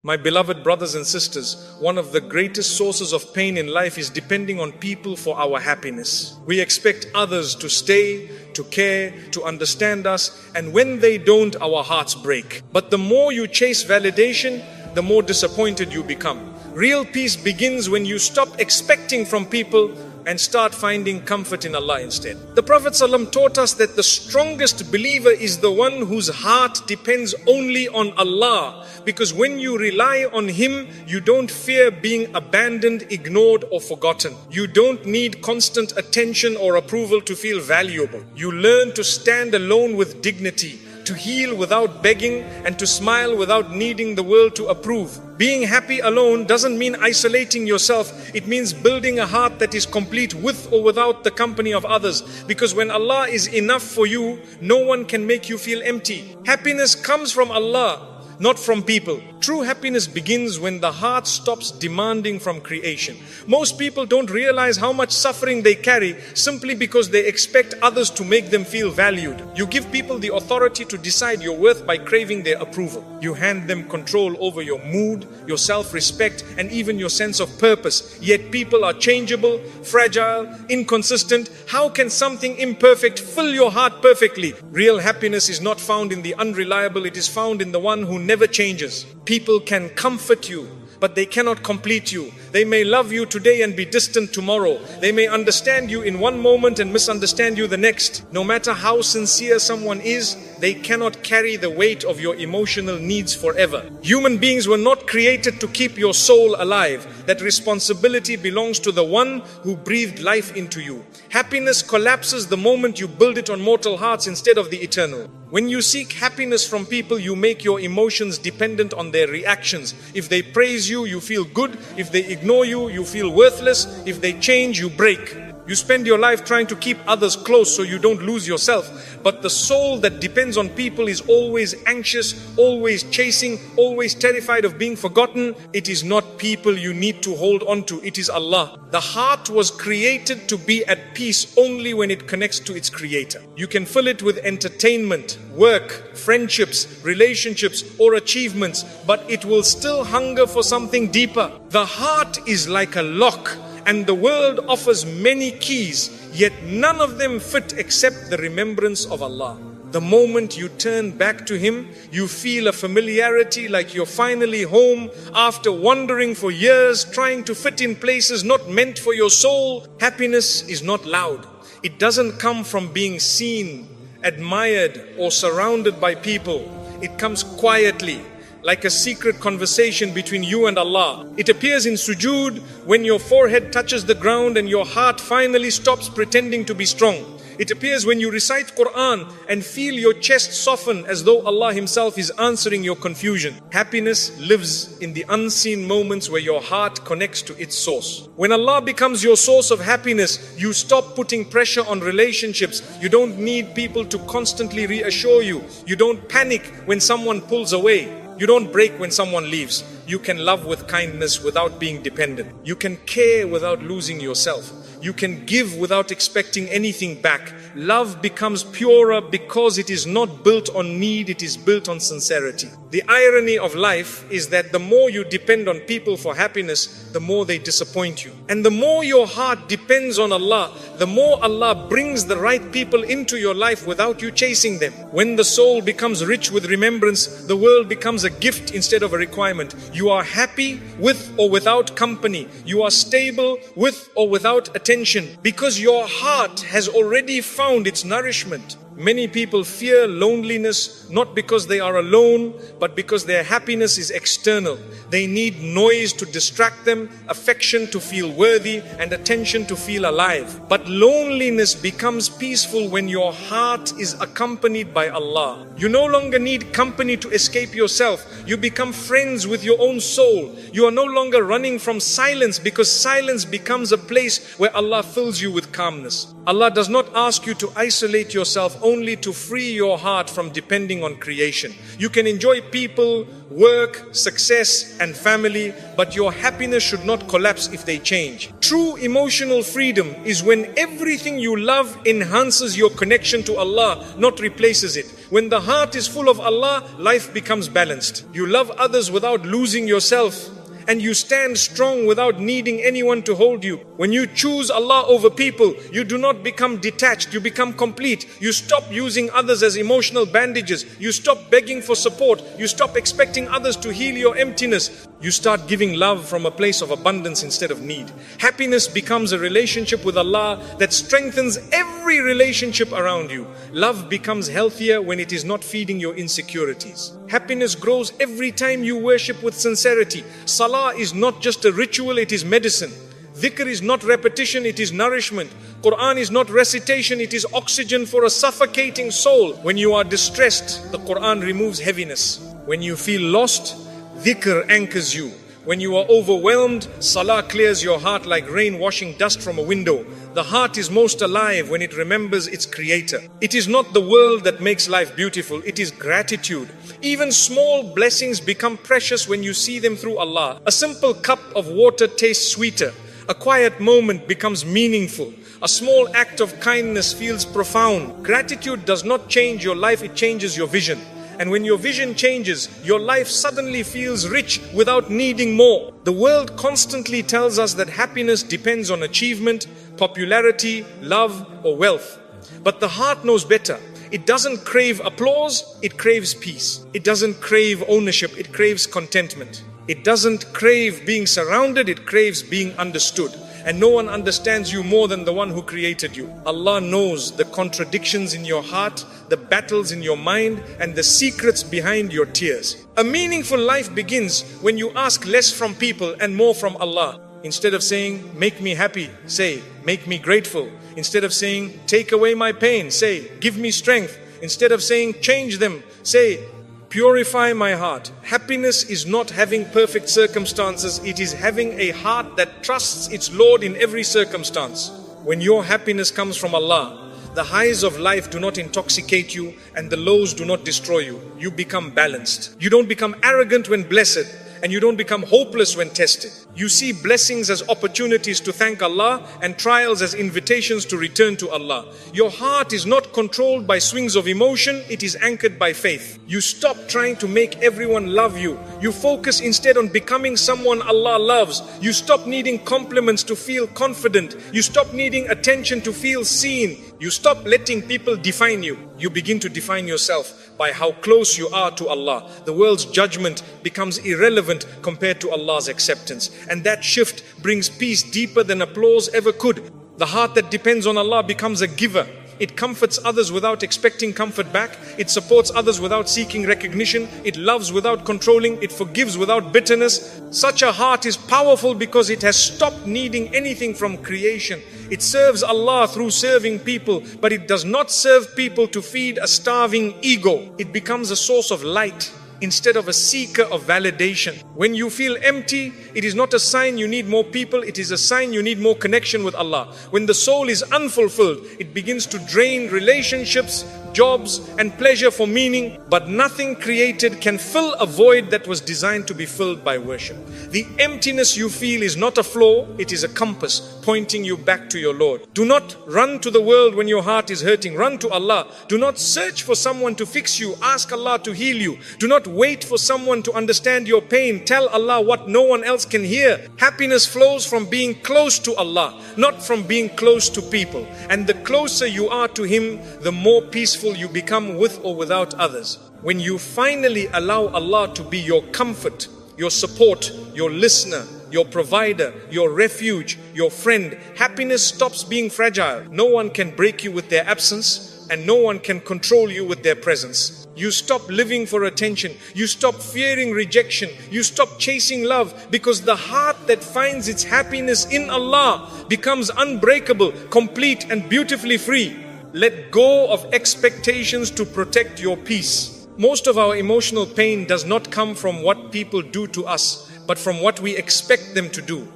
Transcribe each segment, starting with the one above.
My beloved brothers and sisters, one of the greatest sources of pain in life is depending on people for our happiness. We expect others to stay, to care, to understand us, and when they don't, our hearts break. But the more you chase validation, the more disappointed you become. Real peace begins when you stop expecting from people and start finding comfort in Allah instead. The Prophet ﷺ taught us that the strongest believer is the one whose heart depends only on Allah, because when you rely on Him, you don't fear being abandoned, ignored or forgotten. You don't need constant attention or approval to feel valuable. You learn to stand alone with dignity, to heal without begging, and to smile without needing the world to approve. Being happy alone doesn't mean isolating yourself. It means building a heart that is complete with or without the company of others. Because when Allah is enough for you, no one can make you feel empty. Happiness comes from Allah, not from people. True happiness begins when the heart stops demanding from creation. Most people don't realize how much suffering they carry simply because they expect others to make them feel valued. You give people the authority to decide your worth by craving their approval. You hand them control over your mood, your self-respect, and even your sense of purpose. Yet people are changeable, fragile, inconsistent. How can something imperfect fill your heart perfectly? Real happiness is not found in the unreliable, it is found in the one who never changes. People can comfort you, but they cannot complete you. They may love you today and be distant tomorrow. They may understand you in one moment and misunderstand you the next. No matter how sincere someone is, they cannot carry the weight of your emotional needs forever. Human beings were not created to keep your soul alive. That responsibility belongs to the one who breathed life into you. Happiness collapses the moment you build it on mortal hearts instead of the eternal. When you seek happiness from people, you make your emotions dependent on their reactions. If they praise you, you feel good. If they ignore you, you feel worthless. If they change, you break. You spend your life trying to keep others close so you don't lose yourself. But the soul that depends on people is always anxious, always chasing, always terrified of being forgotten. It is not people you need to hold on to, it is Allah. The heart was created to be at peace only when it connects to its creator. You can fill it with entertainment, work, friendships, relationships or achievements, but it will still hunger for something deeper. The heart is like a lock, and the world offers many keys, yet none of them fit except the remembrance of Allah. The moment you turn back to Him, you feel a familiarity like you're finally home after wandering for years, trying to fit in places not meant for your soul. Happiness is not loud. It doesn't come from being seen, admired, or surrounded by people. It comes quietly, like a secret conversation between you and Allah. It appears in sujood, when your forehead touches the ground and your heart finally stops pretending to be strong. It appears when you recite Quran and feel your chest soften as though Allah Himself is answering your confusion. Happiness lives in the unseen moments where your heart connects to its source. When Allah becomes your source of happiness, you stop putting pressure on relationships. You don't need people to constantly reassure you. You don't panic when someone pulls away. You don't break when someone leaves. You can love with kindness without being dependent. You can care without losing yourself. You can give without expecting anything back. Love becomes purer because it is not built on need, it is built on sincerity. The irony of life is that the more you depend on people for happiness, the more they disappoint you. And the more your heart depends on Allah, the more Allah brings the right people into your life without you chasing them. When the soul becomes rich with remembrance, the world becomes a gift instead of a requirement. You are happy with or without company. You are stable with or without attention, because your heart has already found its nourishment. Many people fear loneliness not because they are alone, but because their happiness is external. They need noise to distract them, affection to feel worthy, and attention to feel alive. But loneliness becomes peaceful when your heart is accompanied by Allah. You no longer need company to escape yourself. You become friends with your own soul. You are no longer running from silence, because silence becomes a place where Allah fills you with calmness. Allah does not ask you to isolate yourself only to free your heart from depending on creation. You can enjoy people, work, success and family, but your happiness should not collapse if they change. True emotional freedom is when everything you love enhances your connection to Allah, not replaces it. When the heart is full of Allah, life becomes balanced. You love others without losing yourself, and you stand strong without needing anyone to hold you. When you choose Allah over people, you do not become detached, you become complete. You stop using others as emotional bandages. You stop begging for support. You stop expecting others to heal your emptiness. You start giving love from a place of abundance instead of need. Happiness becomes a relationship with Allah that strengthens every relationship around you. Love becomes healthier when it is not feeding your insecurities. Happiness grows every time you worship with sincerity. Salah is not just a ritual, it is medicine. Dhikr is not repetition, it is nourishment. Quran is not recitation, it is oxygen for a suffocating soul. When you are distressed, the Quran removes heaviness. When you feel lost, dhikr anchors you. When you are overwhelmed, salah clears your heart like rain washing dust from a window. The heart is most alive when it remembers its creator. It is not the world that makes life beautiful, it is gratitude. Even small blessings become precious when you see them through Allah. A simple cup of water tastes sweeter. A quiet moment becomes meaningful. A small act of kindness feels profound. Gratitude does not change your life, it changes your vision. And when your vision changes, your life suddenly feels rich without needing more. The world constantly tells us that happiness depends on achievement, popularity, love, or wealth. But the heart knows better. It doesn't crave applause, it craves peace. It doesn't crave ownership, it craves contentment. It doesn't crave being surrounded, it craves being understood. And no one understands you more than the one who created you. Allah knows the contradictions in your heart, the battles in your mind, and the secrets behind your tears. A meaningful life begins when you ask less from people and more from Allah. Instead of saying, make me happy, say, make me grateful. Instead of saying, take away my pain, say, give me strength. Instead of saying, change them, say, purify my heart. Happiness is not having perfect circumstances, it is having a heart that trusts its Lord in every circumstance. When your happiness comes from Allah, the highs of life do not intoxicate you and the lows do not destroy you. You become balanced. You don't become arrogant when blessed, and you don't become hopeless when tested. You see blessings as opportunities to thank Allah and trials as invitations to return to Allah. Your heart is not controlled by swings of emotion, it is anchored by faith. You stop trying to make everyone love you. You focus instead on becoming someone Allah loves. You stop needing compliments to feel confident. You stop needing attention to feel seen. You stop letting people define you. You begin to define yourself by how close you are to Allah. The world's judgment becomes irrelevant compared to Allah's acceptance. And that shift brings peace deeper than applause ever could. The heart that depends on Allah becomes a giver. It comforts others without expecting comfort back. It supports others without seeking recognition. It loves without controlling. It forgives without bitterness. Such a heart is powerful because it has stopped needing anything from creation. It serves Allah through serving people, but it does not serve people to feed a starving ego. It becomes a source of light instead of a seeker of validation. When you feel empty, it is not a sign you need more people, it is a sign you need more connection with Allah. When the soul is unfulfilled, it begins to drain relationships, jobs, and pleasure for meaning, but nothing created can fill a void that was designed to be filled by worship. The emptiness you feel is not a flaw, it is a compass pointing you back to your Lord. Do not run to the world when your heart is hurting, run to Allah. Do not search for someone to fix you, ask Allah to heal you. Do not wait for someone to understand your pain, tell Allah what no one else can hear. Happiness flows from being close to Allah, not from being close to people. And the closer you are to Him, the more peaceful you become with or without others. When you finally allow Allah to be your comfort, your support, your listener, your provider, your refuge, your friend, happiness stops being fragile. No one can break you with their absence, and no one can control you with their presence. You stop living for attention. You stop fearing rejection. You stop chasing love, because the heart that finds its happiness in Allah becomes unbreakable, complete, and beautifully free. Let go of expectations to protect your peace. Most of our emotional pain does not come from what people do to us, but from what we expect them to do.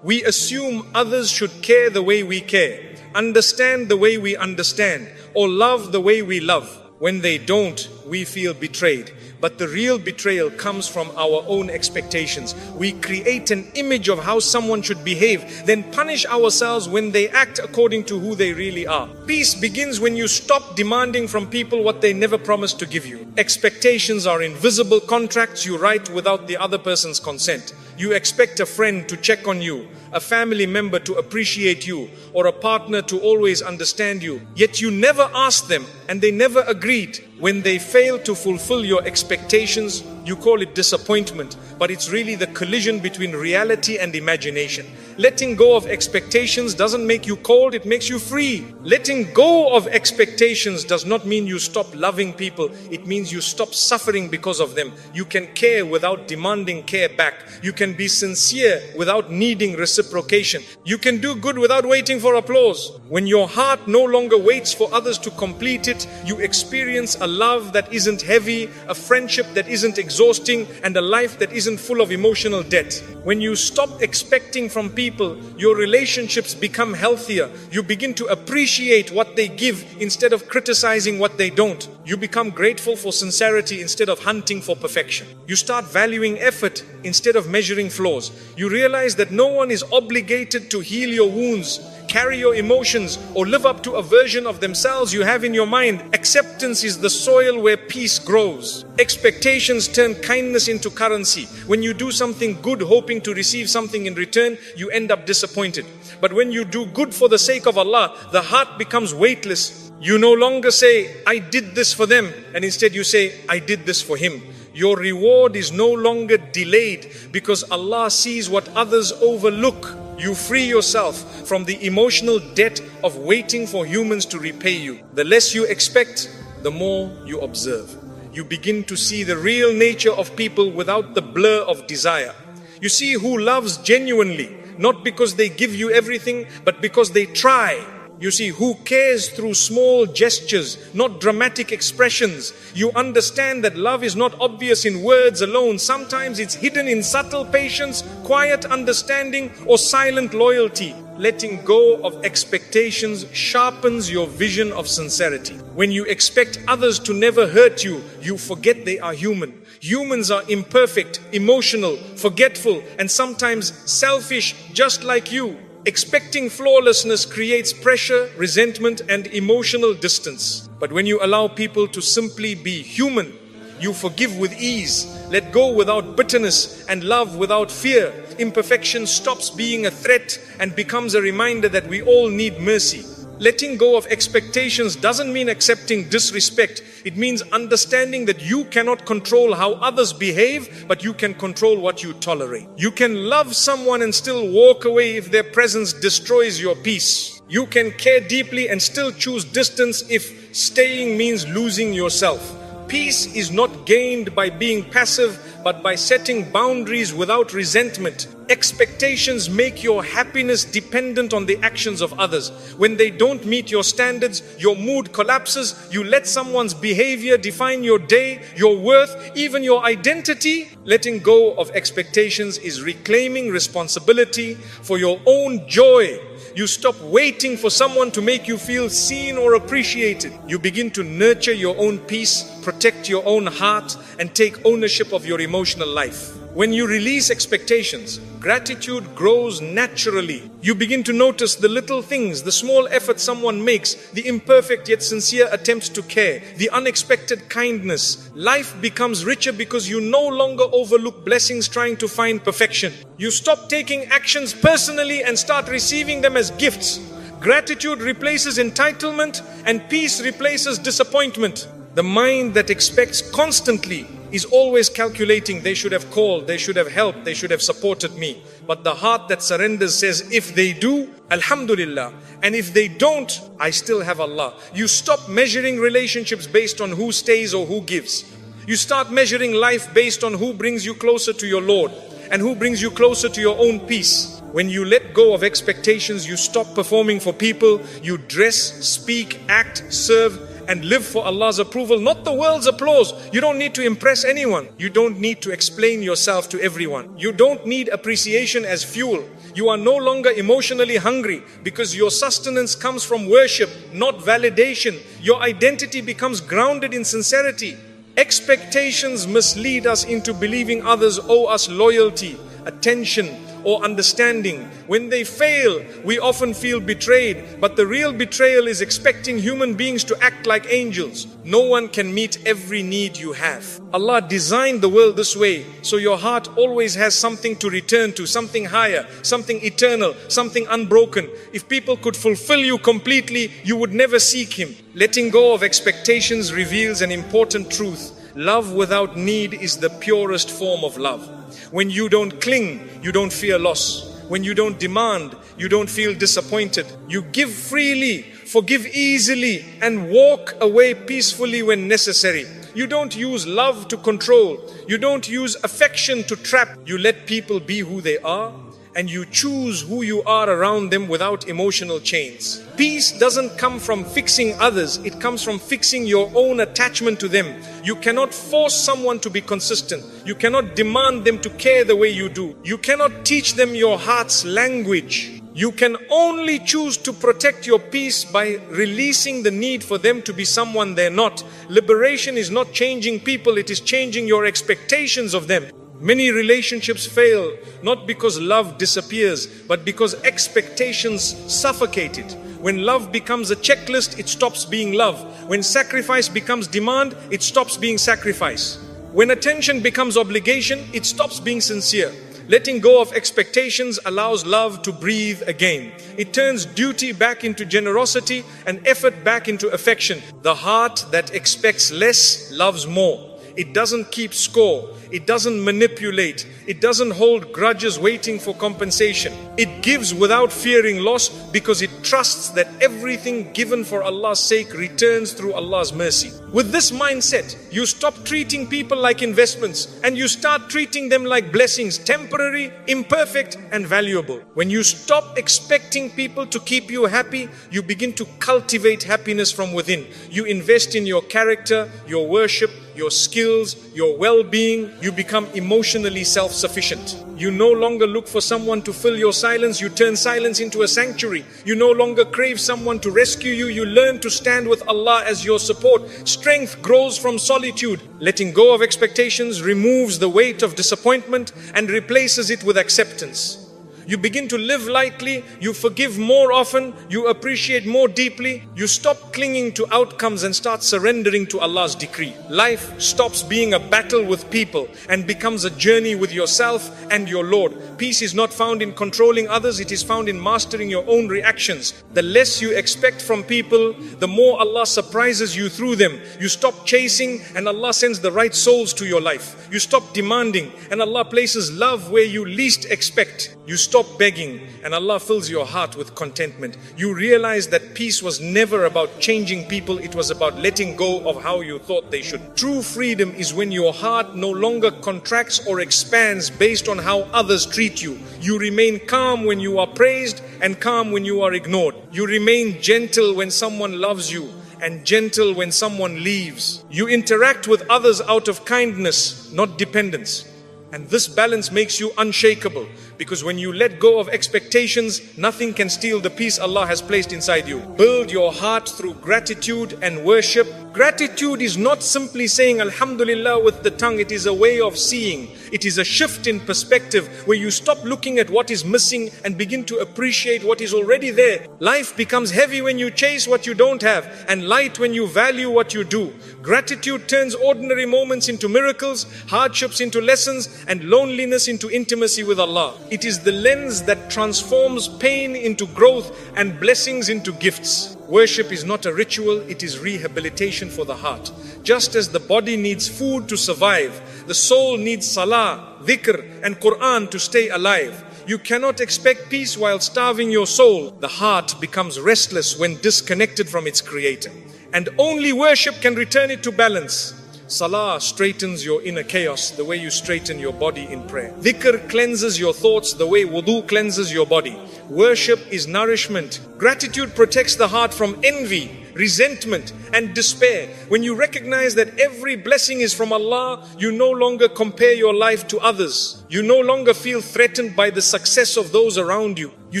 We assume others should care the way we care, understand the way we understand, or love the way we love. When they don't, we feel betrayed. But the real betrayal comes from our own expectations. We create an image of how someone should behave, then punish ourselves when they act according to who they really are. Peace begins when you stop demanding from people what they never promised to give you. Expectations are invisible contracts you write without the other person's consent. You expect a friend to check on you, a family member to appreciate you, or a partner to always understand you. Yet you never asked them and they never agreed. When they fail to fulfill your expectations, you call it disappointment, but it's really the collision between reality and imagination. Letting go of expectations doesn't make you cold, it makes you free. Letting go of expectations does not mean you stop loving people, it means you stop suffering because of them. You can care without demanding care back. You can be sincere without needing reciprocation. You can do good without waiting for applause. When your heart no longer waits for others to complete it, you experience a love that isn't heavy, a friendship that isn't exhausting, and a life that isn't full of emotional debt. When you stop expecting from people, your relationships become healthier. You begin to appreciate what they give instead of criticizing what they don't. You become grateful for sincerity instead of hunting for perfection. You start valuing effort instead of measuring flaws. You realize that no one is obligated to heal your wounds, carry your emotions, or live up to a version of themselves you have in your mind. Acceptance is the soil where peace grows. Expectations turn kindness into currency. When you do something good hoping to receive something in return, you end up disappointed. But when you do good for the sake of Allah, the heart becomes weightless. You no longer say, I did this for them, and instead you say, I did this for Him. Your reward is no longer delayed because Allah sees what others overlook. You free yourself from the emotional debt of waiting for humans to repay you. The less you expect, the more you observe. You begin to see the real nature of people without the blur of desire. You see who loves genuinely, not because they give you everything, but because they try. You see who cares through small gestures, not dramatic expressions. You understand that love is not obvious in words alone. Sometimes it's hidden in subtle patience, quiet understanding, or silent loyalty. Letting go of expectations sharpens your vision of sincerity. When you expect others to never hurt you, you forget they are human. Humans are imperfect, emotional, forgetful, and sometimes selfish, just like you. Expecting flawlessness creates pressure, resentment, and emotional distance. But when you allow people to simply be human, you forgive with ease, let go without bitterness, and love without fear. Imperfection stops being a threat and becomes a reminder that we all need mercy. Letting go of expectations doesn't mean accepting disrespect. It means understanding that you cannot control how others behave, but you can control what you tolerate. You can love someone and still walk away if their presence destroys your peace. You can care deeply and still choose distance if staying means losing yourself. Peace is not gained by being passive, but by setting boundaries without resentment. Expectations make your happiness dependent on the actions of others. When they don't meet your standards, your mood collapses. You let someone's behavior define your day, your worth, even your identity. Letting go of expectations is reclaiming responsibility for your own joy. You stop waiting for someone to make you feel seen or appreciated. You begin to nurture your own peace, protect your own heart, and take ownership of your emotional life. When you release expectations, gratitude grows naturally. You begin to notice the little things, the small effort someone makes, the imperfect yet sincere attempts to care, the unexpected kindness. Life becomes richer because you no longer overlook blessings trying to find perfection. You stop taking actions personally and start receiving them as gifts. Gratitude replaces entitlement and peace replaces disappointment. The mind that expects constantly is always calculating, they should have called, they should have helped, they should have supported me. But the heart that surrenders says, if they do, Alhamdulillah. And if they don't, I still have Allah. You stop measuring relationships based on who stays or who gives. You start measuring life based on who brings you closer to your Lord and who brings you closer to your own peace. When you let go of expectations, you stop performing for people. You dress, speak, act, serve, and live for Allah's approval, not the world's applause. You don't need to impress anyone. You don't need to explain yourself to everyone. You don't need appreciation as fuel. You are no longer emotionally hungry because your sustenance comes from worship, not validation. Your identity becomes grounded in sincerity. Expectations mislead us into believing others owe us loyalty, attention, or understanding. When they fail, we often feel betrayed, but the real betrayal is expecting human beings to act like angels. No one can meet every need you have. Allah designed the world this way, so your heart always has something to return to, something higher, something eternal, something unbroken. If people could fulfill you completely, you would never seek Him. Letting go of expectations reveals an important truth. Love without need is the purest form of love. When you don't cling, you don't fear loss. When you don't demand, you don't feel disappointed. You give freely, forgive easily, and walk away peacefully when necessary. You don't use love to control. You don't use affection to trap. You let people be who they are, and you choose who you are around them without emotional chains. Peace doesn't come from fixing others, it comes from fixing your own attachment to them. You cannot force someone to be consistent. You cannot demand them to care the way you do. You cannot teach them your heart's language. You can only choose to protect your peace by releasing the need for them to be someone they're not. Liberation is not changing people, it is changing your expectations of them. Many relationships fail not because love disappears, but because expectations suffocate it. When love becomes a checklist, it stops being love. When sacrifice becomes demand, it stops being sacrifice. When attention becomes obligation, it stops being sincere. Letting go of expectations allows love to breathe again. It turns duty back into generosity and effort back into affection. The heart that expects less loves more. It doesn't keep score. It doesn't manipulate. It doesn't hold grudges waiting for compensation. It gives without fearing loss because it trusts that everything given for Allah's sake returns through Allah's mercy. With this mindset, you stop treating people like investments and you start treating them like blessings, temporary, imperfect, and valuable. When you stop expecting people to keep you happy, you begin to cultivate happiness from within. You invest in your character, your worship, your skills, your well-being. You become emotionally self-sufficient. You no longer look for someone to fill your silence. You turn silence into a sanctuary. You no longer crave someone to rescue you. You learn to stand with Allah as your support. Strength grows from solitude. Letting go of expectations removes the weight of disappointment and replaces it with acceptance. You begin to live lightly, you forgive more often, you appreciate more deeply, you stop clinging to outcomes and start surrendering to Allah's decree. Life stops being a battle with people and becomes a journey with yourself and your Lord. Peace is not found in controlling others, it is found in mastering your own reactions. The less you expect from people, the more Allah surprises you through them. You stop chasing and Allah sends the right souls to your life. You stop demanding and Allah places love where you least expect. You stop begging and Allah fills your heart with contentment. You realize that peace was never about changing people, it was about letting go of how you thought they should. True freedom is when your heart no longer contracts or expands based on how others treat you. You remain calm when you are praised and calm when you are ignored. You remain gentle when someone loves you and gentle when someone leaves. You interact with others out of kindness, not dependence. And this balance makes you unshakable, because when you let go of expectations, nothing can steal the peace Allah has placed inside you. Build your heart through gratitude and worship. Gratitude is not simply saying Alhamdulillah with the tongue, it is a way of seeing. It is a shift in perspective where you stop looking at what is missing and begin to appreciate what is already there. Life becomes heavy when you chase what you don't have and light when you value what you do. Gratitude turns ordinary moments into miracles, hardships into lessons, and loneliness into intimacy with Allah. It is the lens that transforms pain into growth and blessings into gifts. Worship is not a ritual, it is rehabilitation for the heart. Just as the body needs food to survive, the soul needs salah, dhikr, and Quran to stay alive. You cannot expect peace while starving your soul. The heart becomes restless when disconnected from its creator. And only worship can return it to balance. Salah straightens your inner chaos the way you straighten your body in prayer. Dhikr cleanses your thoughts the way wudu cleanses your body. Worship is nourishment. Gratitude protects the heart from envy resentment, and despair. When you recognize that every blessing is from Allah, you no longer compare your life to others. You no longer feel threatened by the success of those around you. You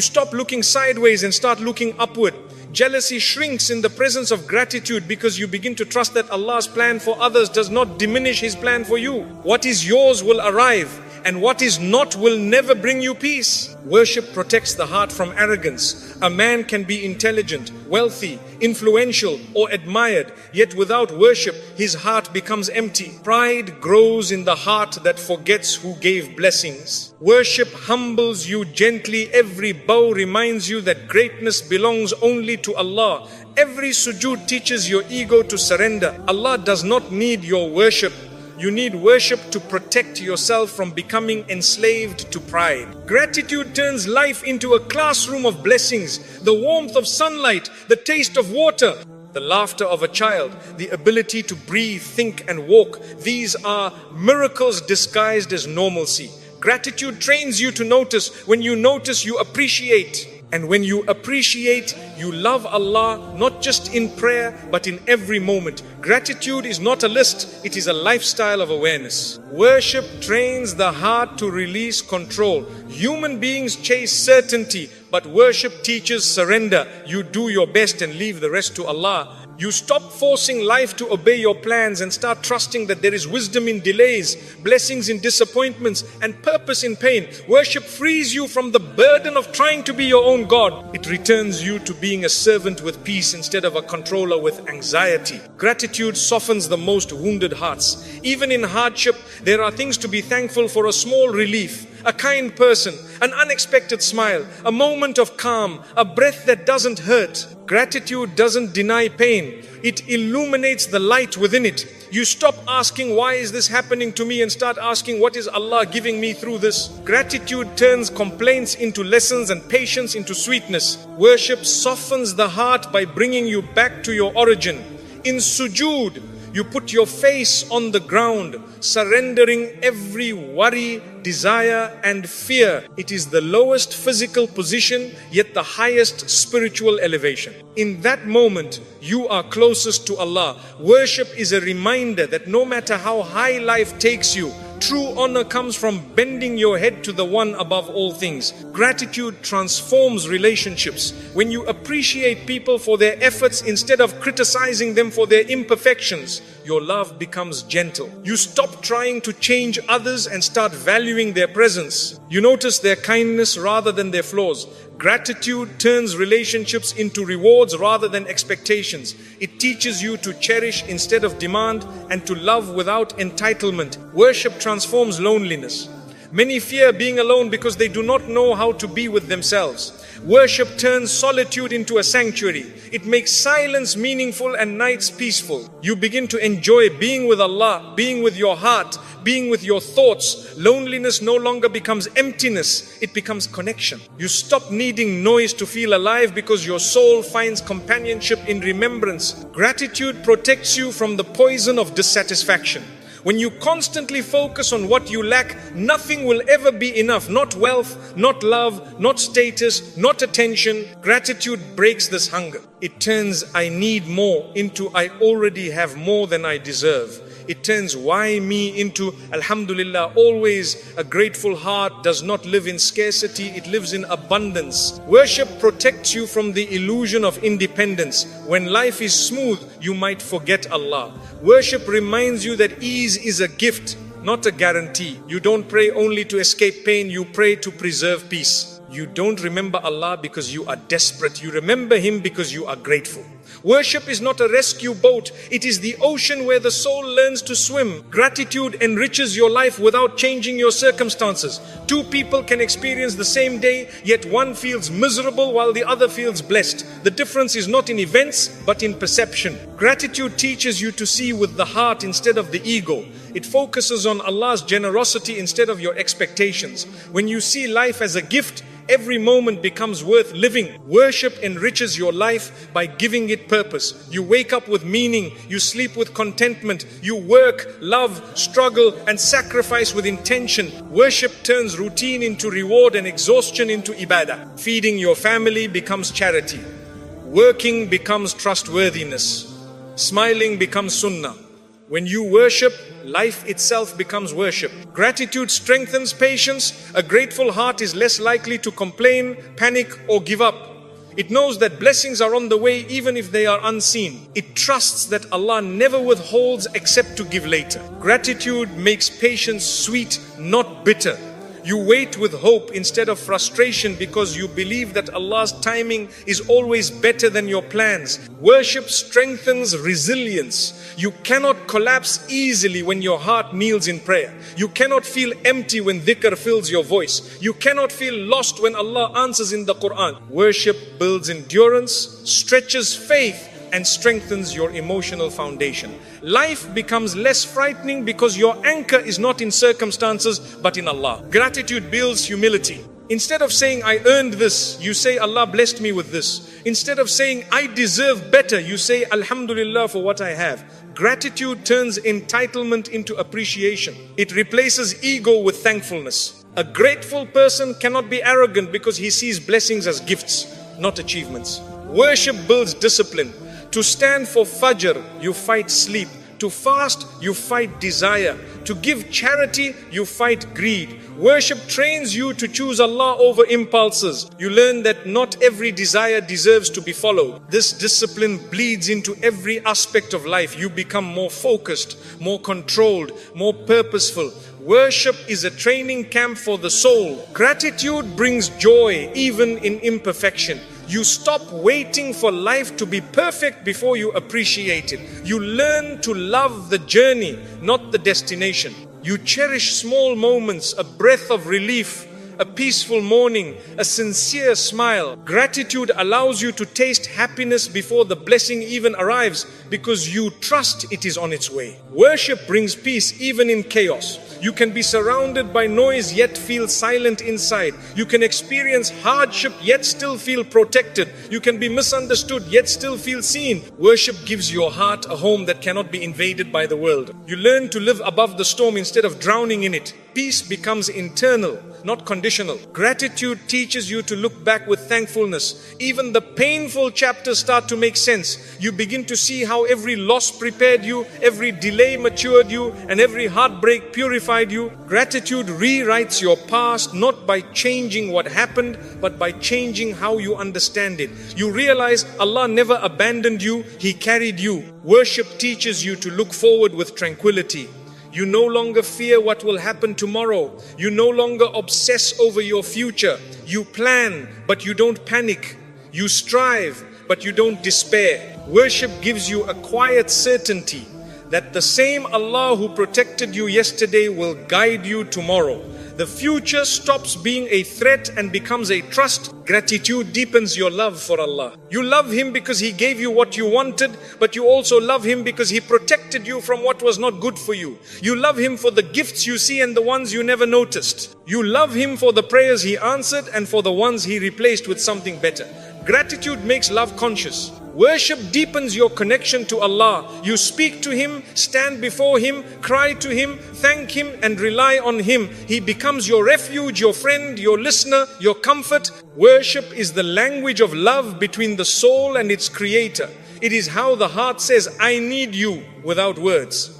stop looking sideways and start looking upward. Jealousy shrinks in the presence of gratitude because you begin to trust that Allah's plan for others does not diminish His plan for you. What is yours will arrive, and what is not will never bring you peace. Worship protects the heart from arrogance. A man can be intelligent, wealthy, influential, or admired, yet without worship, his heart becomes empty. Pride grows in the heart that forgets who gave blessings. Worship humbles you gently. Every bow reminds you that greatness belongs only to Allah. Every sujood teaches your ego to surrender. Allah does not need your worship. You need worship to protect yourself from becoming enslaved to pride. Gratitude turns life into a classroom of blessings. The warmth of sunlight, the taste of water, the laughter of a child, the ability to breathe, think and walk. These are miracles disguised as normalcy. Gratitude trains you to notice. When you notice, you appreciate. And when you appreciate, you love Allah, not just in prayer, but in every moment. Gratitude is not a list, it is a lifestyle of awareness. Worship trains the heart to release control. Human beings chase certainty, but worship teaches surrender. You do your best and leave the rest to Allah. You stop forcing life to obey your plans and start trusting that there is wisdom in delays, blessings in disappointments, and purpose in pain. Worship frees you from the burden of trying to be your own God. It returns you to being a servant with peace instead of a controller with anxiety. Gratitude softens the most wounded hearts. Even in hardship, there are things to be thankful for: a small relief, a kind person, an unexpected smile, a moment of calm, a breath that doesn't hurt. Gratitude doesn't deny pain. It illuminates the light within it. You stop asking, why is this happening to me, and start asking, what is Allah giving me through this? Gratitude turns complaints into lessons and patience into sweetness. Worship softens the heart by bringing you back to your origin. In sujood, you put your face on the ground, surrendering every worry, desire and fear. It is the lowest physical position, yet the highest spiritual elevation. In that moment, you are closest to Allah. Worship is a reminder that no matter how high life takes you, true honor comes from bending your head to the one above all things. Gratitude transforms relationships. When you appreciate people for their efforts instead of criticizing them for their imperfections, your love becomes gentle. You stop trying to change others and start valuing their presence. You notice their kindness rather than their flaws. Gratitude turns relationships into rewards rather than expectations. It teaches you to cherish instead of demand and to love without entitlement. Worship transforms loneliness. Many fear being alone because they do not know how to be with themselves. Worship turns solitude into a sanctuary. It makes silence meaningful and nights peaceful. You begin to enjoy being with Allah, being with your heart, being with your thoughts. Loneliness no longer becomes emptiness, it becomes connection. You stop needing noise to feel alive because your soul finds companionship in remembrance. Gratitude protects you from the poison of dissatisfaction. When you constantly focus on what you lack, nothing will ever be enough. Not wealth, not love, not status, not attention. Gratitude breaks this hunger. It turns I need more into I already have more than I deserve. It turns why me into Alhamdulillah. Always a grateful heart does not live in scarcity, it lives in abundance. Worship protects you from the illusion of independence. When life is smooth, you might forget Allah. Worship reminds you that ease is a gift, not a guarantee. You don't pray only to escape pain, you pray to preserve peace. You don't remember Allah because you are desperate. You remember Him because you are grateful. Worship is not a rescue boat. It is the ocean where the soul learns to swim. Gratitude enriches your life without changing your circumstances. Two people can experience the same day, yet one feels miserable while the other feels blessed. The difference is not in events, but in perception. Gratitude teaches you to see with the heart instead of the ego. It focuses on Allah's generosity instead of your expectations. When you see life as a gift, every moment becomes worth living. Worship enriches your life by giving it purpose. You wake up with meaning, you sleep with contentment, you work, love, struggle and sacrifice with intention. Worship turns routine into reward and exhaustion into ibadah. Feeding your family becomes charity. Working becomes trustworthiness. Smiling becomes sunnah. When you worship, life itself becomes worship. Gratitude strengthens patience. A grateful heart is less likely to complain, panic, or give up. It knows that blessings are on the way even if they are unseen. It trusts that Allah never withholds except to give later. Gratitude makes patience sweet, not bitter. You wait with hope instead of frustration because you believe that Allah's timing is always better than your plans. Worship strengthens resilience. You cannot collapse easily when your heart kneels in prayer. You cannot feel empty when dhikr fills your voice. You cannot feel lost when Allah answers in the Quran. Worship builds endurance, stretches faith, and strengthens your emotional foundation. Life becomes less frightening because your anchor is not in circumstances but in Allah. Gratitude builds humility. Instead of saying, I earned this, you say, Allah blessed me with this. Instead of saying, I deserve better, you say, Alhamdulillah for what I have. Gratitude turns entitlement into appreciation. It replaces ego with thankfulness. A grateful person cannot be arrogant because he sees blessings as gifts, not achievements. Worship builds discipline. To stand for Fajr, you fight sleep. To fast, you fight desire. To give charity, you fight greed. Worship trains you to choose Allah over impulses. You learn that not every desire deserves to be followed. This discipline bleeds into every aspect of life. You become more focused, more controlled, more purposeful. Worship is a training camp for the soul. Gratitude brings joy even in imperfection. You stop waiting for life to be perfect before you appreciate it. You learn to love the journey, not the destination. You cherish small moments, a breath of relief, a peaceful morning, a sincere smile. Gratitude allows you to taste happiness before the blessing even arrives because you trust it is on its way. Worship brings peace even in chaos. You can be surrounded by noise yet feel silent inside. You can experience hardship yet still feel protected. You can be misunderstood yet still feel seen. Worship gives your heart a home that cannot be invaded by the world. You learn to live above the storm instead of drowning in it. Peace becomes internal, not conditional. Gratitude teaches you to look back with thankfulness. Even the painful chapters start to make sense. You begin to see how every loss prepared you, every delay matured you, and every heartbreak purified you. Gratitude rewrites your past not by changing what happened, but by changing how you understand it. You realize Allah never abandoned you, He carried you. Worship teaches you to look forward with tranquility. You no longer fear what will happen tomorrow. You no longer obsess over your future. You plan, but you don't panic. You strive, but you don't despair. Worship gives you a quiet certainty that the same Allah who protected you yesterday will guide you tomorrow. The future stops being a threat and becomes a trust. Gratitude deepens your love for Allah. You love Him because He gave you what you wanted, but you also love Him because He protected you from what was not good for you. You love Him for the gifts you see and the ones you never noticed. You love Him for the prayers He answered and for the ones He replaced with something better. Gratitude makes love conscious. Worship deepens your connection to Allah. You speak to Him, stand before Him, cry to Him, thank Him and rely on Him. He becomes your refuge, your friend, your listener, your comfort. Worship is the language of love between the soul and its Creator. It is how the heart says, I need you, without words.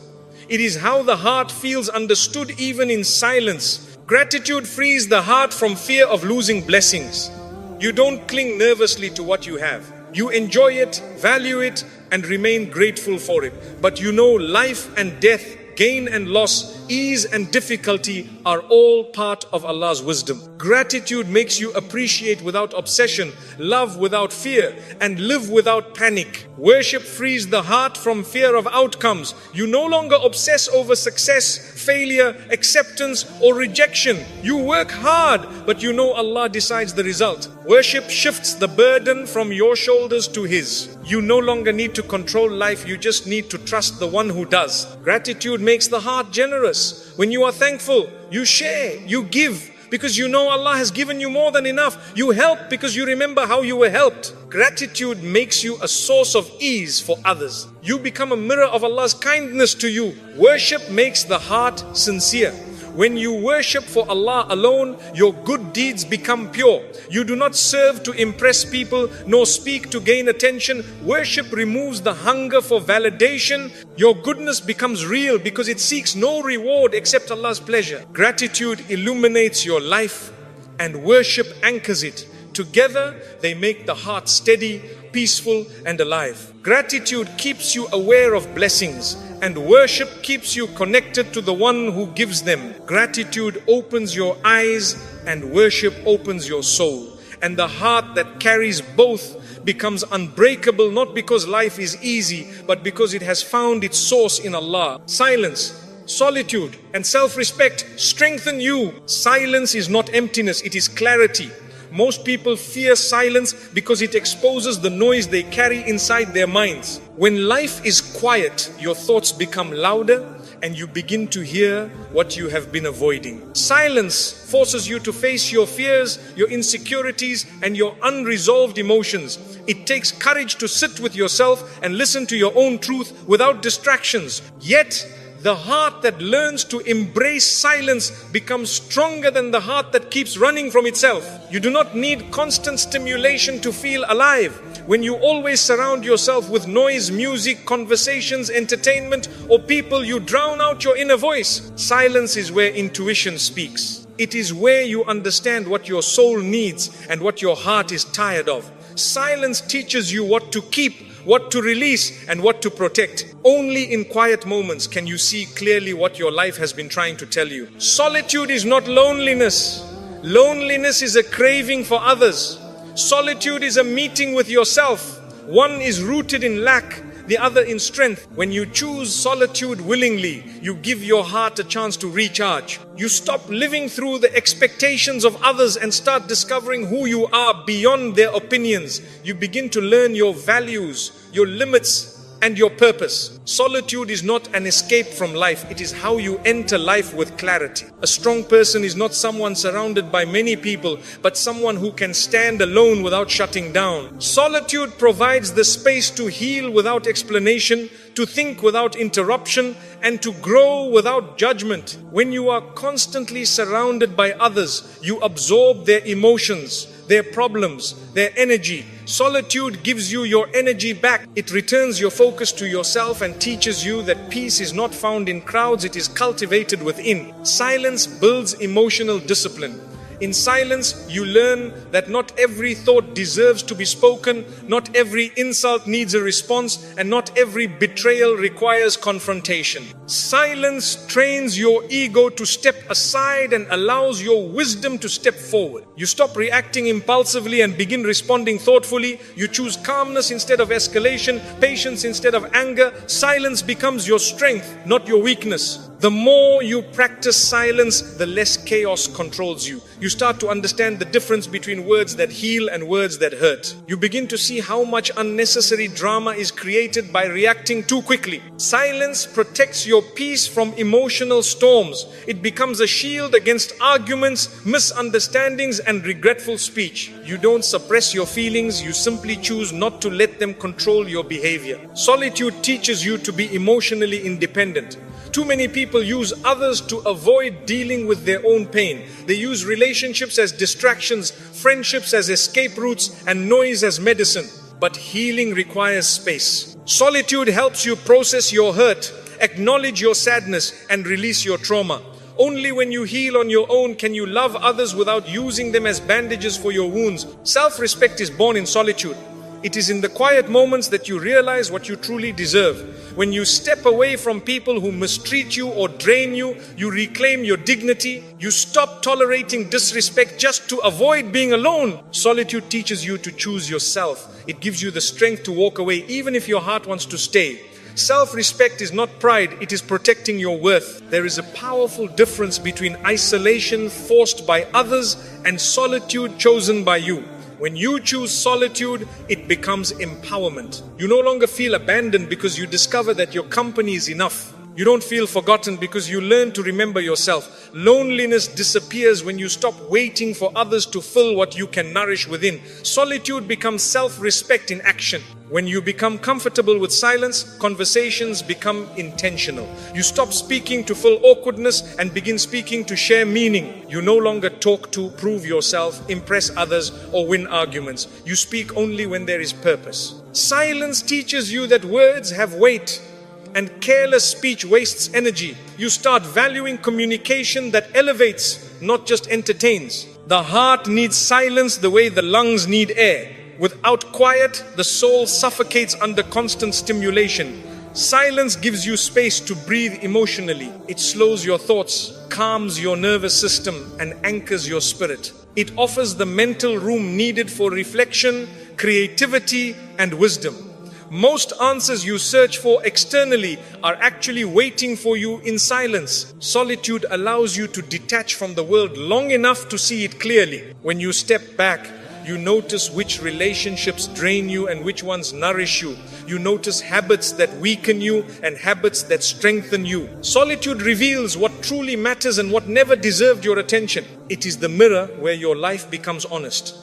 It is how the heart feels understood even in silence. Gratitude frees the heart from fear of losing blessings. You don't cling nervously to what you have. You enjoy it, value it, and remain grateful for it. But you know life and death, gain and loss, ease and difficulty are all part of Allah's wisdom. Gratitude makes you appreciate without obsession, love without fear, and live without panic. Worship frees the heart from fear of outcomes. You no longer obsess over success, failure, acceptance, or rejection. You work hard, but you know Allah decides the result. Worship shifts the burden from your shoulders to His. You no longer need to control life, you just need to trust the one who does. Gratitude makes the heart generous. When you are thankful, you share, you give, because you know Allah has given you more than enough. You help because you remember how you were helped. Gratitude makes you a source of ease for others. You become a mirror of Allah's kindness to you. Worship makes the heart sincere. When you worship for Allah alone, your good deeds become pure. You do not serve to impress people, nor speak to gain attention. Worship removes the hunger for validation. Your goodness becomes real because it seeks no reward except Allah's pleasure. Gratitude illuminates your life and worship anchors it. Together, they make the heart steady, peaceful and alive. Gratitude keeps you aware of blessings, and worship keeps you connected to the one who gives them. Gratitude opens your eyes and worship opens your soul. And the heart that carries both becomes unbreakable, not because life is easy, but because it has found its source in Allah. Silence, solitude and self-respect strengthen you. Silence is not emptiness, it is clarity. Most people fear silence because it exposes the noise they carry inside their minds. When life is quiet, your thoughts become louder and you begin to hear what you have been avoiding. Silence forces you to face your fears, your insecurities and your unresolved emotions. It takes courage to sit with yourself and listen to your own truth without distractions. Yet, the heart that learns to embrace silence becomes stronger than the heart that keeps running from itself. You do not need constant stimulation to feel alive. When you always surround yourself with noise, music, conversations, entertainment, or people, you drown out your inner voice. Silence is where intuition speaks. It is where you understand what your soul needs and what your heart is tired of. Silence teaches you what to keep, what to release and what to protect. Only in quiet moments can you see clearly what your life has been trying to tell you. Solitude is not loneliness. Loneliness is a craving for others. Solitude is a meeting with yourself. One is rooted in lack, the other in strength. When you choose solitude willingly, you give your heart a chance to recharge. You stop living through the expectations of others and start discovering who you are beyond their opinions. You begin to learn your values, your limits, and your purpose. Solitude is not an escape from life. It is how you enter life with clarity. A strong person is not someone surrounded by many people, but someone who can stand alone without shutting down. Solitude provides the space to heal without explanation, to think without interruption, and to grow without judgment. When you are constantly surrounded by others, you absorb their emotions, their problems, their energy. Solitude gives you your energy back. It returns your focus to yourself and teaches you that peace is not found in crowds, it is cultivated within. Silence builds emotional discipline. In silence, you learn that not every thought deserves to be spoken, not every insult needs a response, and not every betrayal requires confrontation. Silence trains your ego to step aside and allows your wisdom to step forward. You stop reacting impulsively and begin responding thoughtfully. You choose calmness instead of escalation, patience instead of anger. Silence becomes your strength, not your weakness. The more you practice silence, the less chaos controls you. You start to understand the difference between words that heal and words that hurt. You begin to see how much unnecessary drama is created by reacting too quickly. Silence protects your peace from emotional storms. It becomes a shield against arguments, misunderstandings, and regretful speech. You don't suppress your feelings, you simply choose not to let them control your behavior. Solitude teaches you to be emotionally independent. Too many people use others to avoid dealing with their own pain. They use relationships as distractions, friendships as escape routes, and noise as medicine. But healing requires space. Solitude helps you process your hurt, acknowledge your sadness, and release your trauma. Only when you heal on your own can you love others without using them as bandages for your wounds. Self-respect is born in solitude. It is in the quiet moments that you realize what you truly deserve. When you step away from people who mistreat you or drain you, you reclaim your dignity. You stop tolerating disrespect just to avoid being alone. Solitude teaches you to choose yourself. It gives you the strength to walk away even if your heart wants to stay. Self-respect is not pride, it is protecting your worth. There is a powerful difference between isolation forced by others and solitude chosen by you. When you choose solitude, it becomes empowerment. You no longer feel abandoned because you discover that your company is enough. You don't feel forgotten because you learn to remember yourself. Loneliness disappears when you stop waiting for others to fill what you can nourish within. Solitude becomes self-respect in action. When you become comfortable with silence, conversations become intentional. You stop speaking to fill awkwardness and begin speaking to share meaning. You no longer talk to prove yourself, impress others, or win arguments. You speak only when there is purpose. Silence teaches you that words have weight, and careless speech wastes energy. You start valuing communication that elevates, not just entertains. The heart needs silence the way the lungs need air. Without quiet, the soul suffocates under constant stimulation. Silence gives you space to breathe emotionally. It slows your thoughts, calms your nervous system, and anchors your spirit. It offers the mental room needed for reflection, creativity, and wisdom. Most answers you search for externally are actually waiting for you in silence. Solitude allows you to detach from the world long enough to see it clearly. When you step back, you notice which relationships drain you and which ones nourish you. You notice habits that weaken you and habits that strengthen you. Solitude reveals what truly matters and what never deserved your attention. It is the mirror where your life becomes honest.